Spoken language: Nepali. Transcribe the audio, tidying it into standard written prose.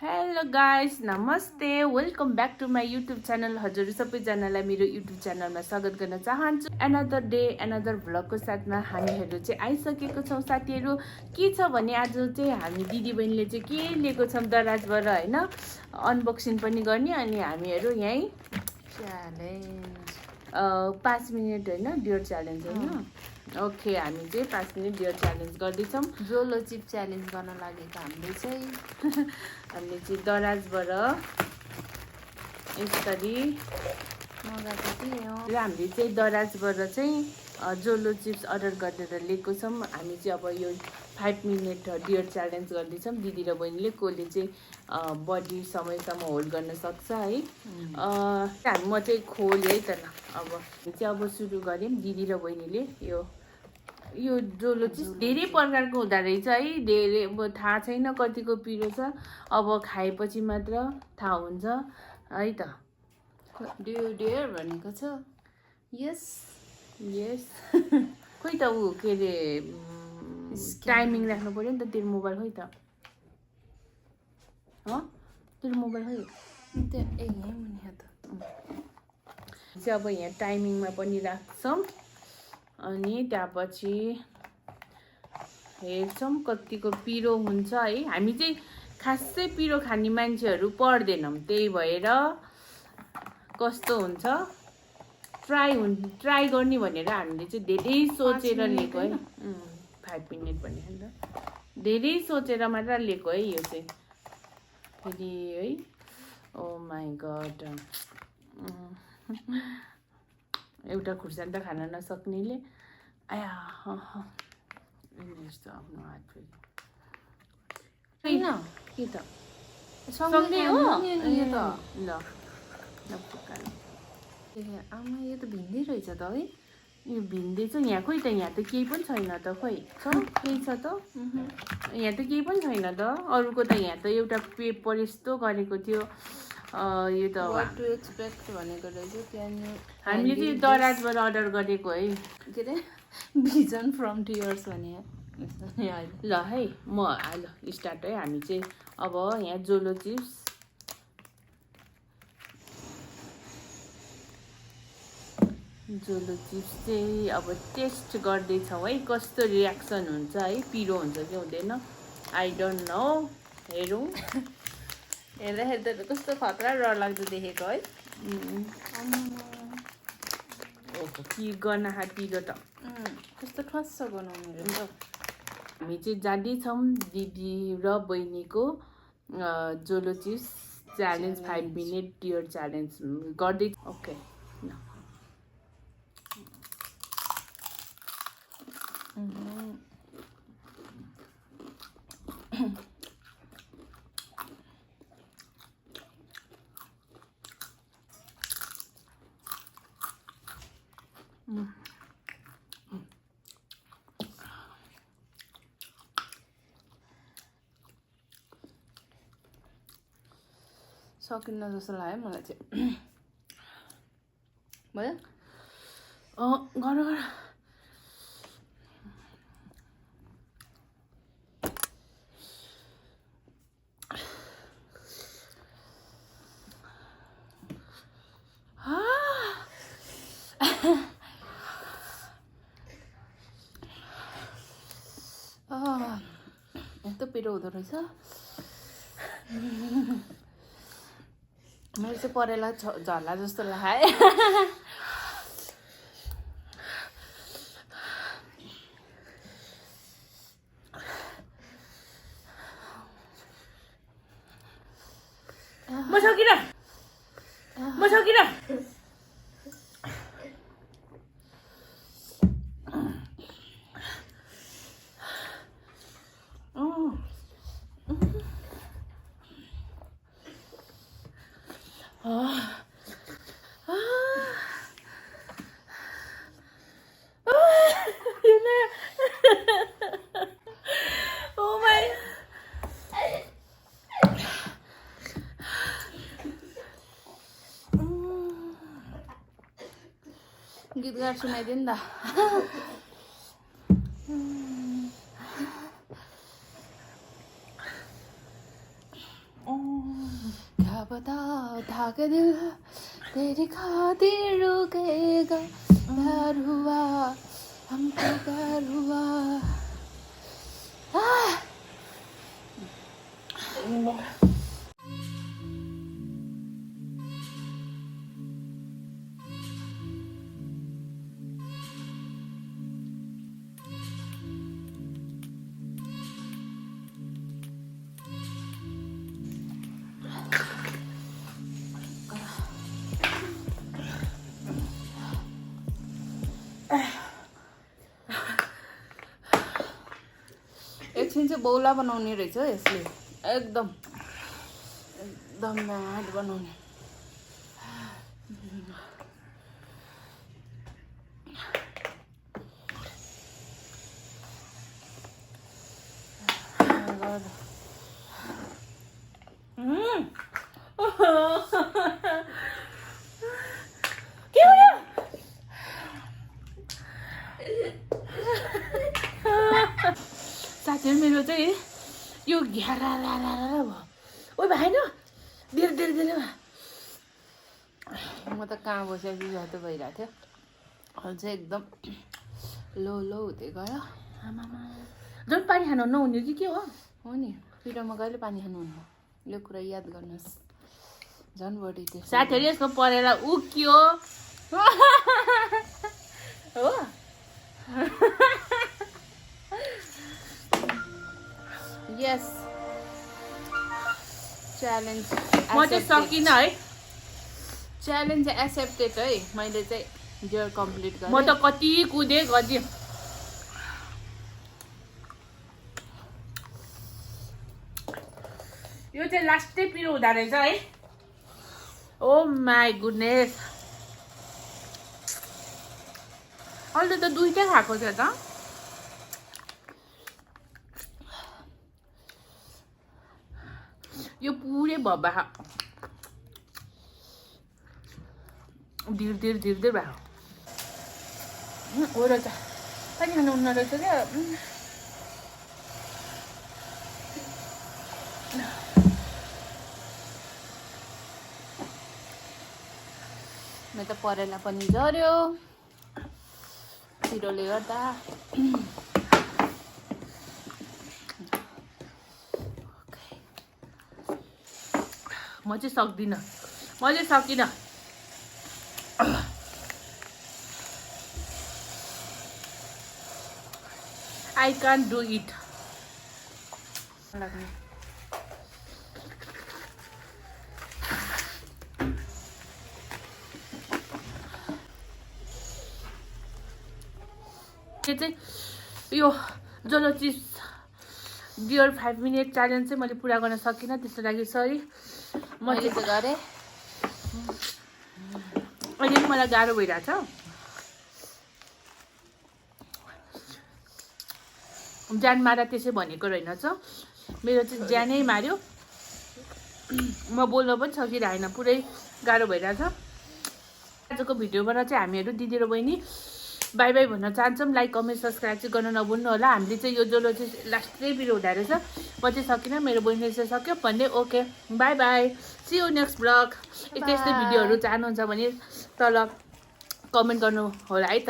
हेलो गाइस नमस्ते welcome back to my YouTube channel हजुर सबैजनालाई मेरो युट्युब च्यानलमा स्वागत गर्न चाहन्छु एनदर डे एनदर भ्लगको साथमा हामीहरू चाहिँ आइसकेको छौँ साथीहरू के छ भने आज चाहिँ हामी दिदीबहिनीले चाहिँ के लिएको छौँ दराजबाट होइन अनबक्सिङ पनि गर्ने अनि हामीहरू यहीँ च्यालेन्ज 5 मिनट होइन डियर च्यालेन्ज होइन ओके हामी चाहिँ 5 मिनट डियर च्यालेन्ज गर्दैछौँ जोलो चिप च्यालेन्ज गर्न लागेको हामीले चाहिँ दराजबाट यसरी मगाएको थियौँ र हामीले चाहिँ दराजबाट चाहिँ जोलो चिप्स अर्डर गरेर लिएको छौँ हामी चाहिँ अब यो 5 मिनट डियर च्यालेन्ज गर्दैछौँ दिदी र बहिनीले कसले चाहिँ बडी समयसम्म होल्ड गर्न सक्छ है म चाहिँ खोलेँ है त अब चाहिँ अब सुरु गऱ्यौँ दिदी र बहिनीले यो जोलो चिप्स धेरै प्रकारको हुँदो रहेछ है धेरै अब थाहा छैन कतिको पिरो छ अब खाएपछि मात्र थाहा हुन्छ है त डियर भनेको छ यस यस खोइ त ऊ के अरे टाइमिङ राख्नु पर्यो नि त तेरो मोबाइल खोइ त तेरो मोबाइल खोइ यहीँ मुनि त चाहिँ अब यहाँ टाइमिङमा पनि राख्छौँ अनि त्यहाँपछि हेर्छौँ कतिको पिरो हुन्छ है हामी चाहिँ खासै पिरो खाने मान्छेहरू पर्दैनौँ त्यही भएर कस्तो हुन्छ ट्राई गर्ने भनेर हामीले चाहिँ धेरै सोचेर लिएको है 5 मिनट भने नि त धेरै सोचेर मात्र लिएको है यो चाहिँ फेरि है ओ माई गड एउटा खुर्सानी त खान नसक्नेले आया यस्तो आफ्नो हात फेरि होइन के त सक्ने हो यो त ल आमा यो त भिन्दै रहेछ त है यो भिन्दै छ यहाँ खोइ त यहाँ त केही पनि छैन त खोइ छ केही छ त यहाँ त केही पनि छैन त अरूको त यहाँ त एउटा पेपर यस्तो गरेको थियो यो त व्हाट टु एक्सपेक्ट भनेको रहेछ त्यहाँ हामीले चाहिँ दराजबाट अर्डर गरेको है के अरे भिजन फ्रम टियर्स भने ल है म ल स्टार्ट है हामी चाहिँ अब यहाँ जोलो चिप्स चाहिँ अब टेस्ट गर्दैछौँ है कस्तो रियाक्सन हुन्छ है पिरो हुन्छ कि हुँदैन आई डोन्ट नो हेरौँ हेर्दा कस्तो खतरा डर लाग्दो देखेको है ओहो के गर्न पिरो त कस्तो ठस्स बनाउने त हामी चाहिँ जाँदैछौँ दिदी र बहिनीको Jolo chips challenge 5 minute dear challenge गर्दै ओके सकिन्न जस्तो लाग्यो मलाई चाहिँ भयो गर यस्तो पिरो हुँदो रहेछ मैले चाहिँ परेला झर्ला जस्तो लाग्यो म सकिन Oh my गीत गाएर सुनाइदियो नि त था के दिल तेरी खातिर रुकेगा प्यार हुआ हमको प्यार हुआ एकछिन चाहिँ बौला बनाउने रहेछ यसले एकदम म्याड बनाउने साथीहरु मेरो चाहिँ यो घ्यारा भयो ओ भएन धेर म त कहाँ बसेको जस्तो भइरहेको थियो अहिले चाहिँ एकदम लो हुँदै गयो झन् पानी खानु नहुने कि के हो नि पिरोमा कहिले पानी खानुहुन्न यो कुरा याद गर्नुहोस् झन् बढी त्यो साथीहरु यसको परेर उक्यो हो यस च्यालेन्ज म चाहिँ सकिनँ है च्यालेन्ज एक्सेप्टेड है मैले चाहिँ डियर कम्प्लिट गरेँ म त कति कुदे गर्थेँ यो चाहिँ लास्टै पिरो हुँदो रहेछ है ओ माई गुडनेस अहिले त दुईटै खाएको छ त यो पुरै भब्बा धिर भयो हो रहेछ पानी खानु हुन्न रहेछ क्या म त परेला पनि झर्यो पिरोले गर्दा म चाहिँ सक्दिनँ मैले सकिनँ I can't do it. यो जोलो चिप्स डियर 5 मिनट च्यालेन्ज चाहिँ मैले पुरा गर्न सकिनँ त्यसको लागि सरी मैले चाहिँ गरेँ अहिले मलाई गाह्रो भइरहेछ ज्यान मारा त्यसै भनेको रहेनछ मेरो चाहिँ ज्यानै मार्यो म बोल्न पनि सकिरहेन पुरै गाह्रो भइरहेछ आजको भिडियोबाट चाहिँ हामीहरू दिदी र बहिनी बाई बाई भन्न चाहन्छौँ लाइक कमेन्ट सब्सक्राइब चाहिँ गर्न नभुल्नु होला हामीले चाहिँ यो जोलो चाहिँ लास्टै भिडियो हुँदो रहेछ म चाहिँ सकिनँ मेरो बहिनीले चाहिँ सक्यो भन्ने okay bye bye see you next blog यस्तै भिडियोहरू चाहनुहुन्छ भने तल कमेन्ट गर्नु होला है त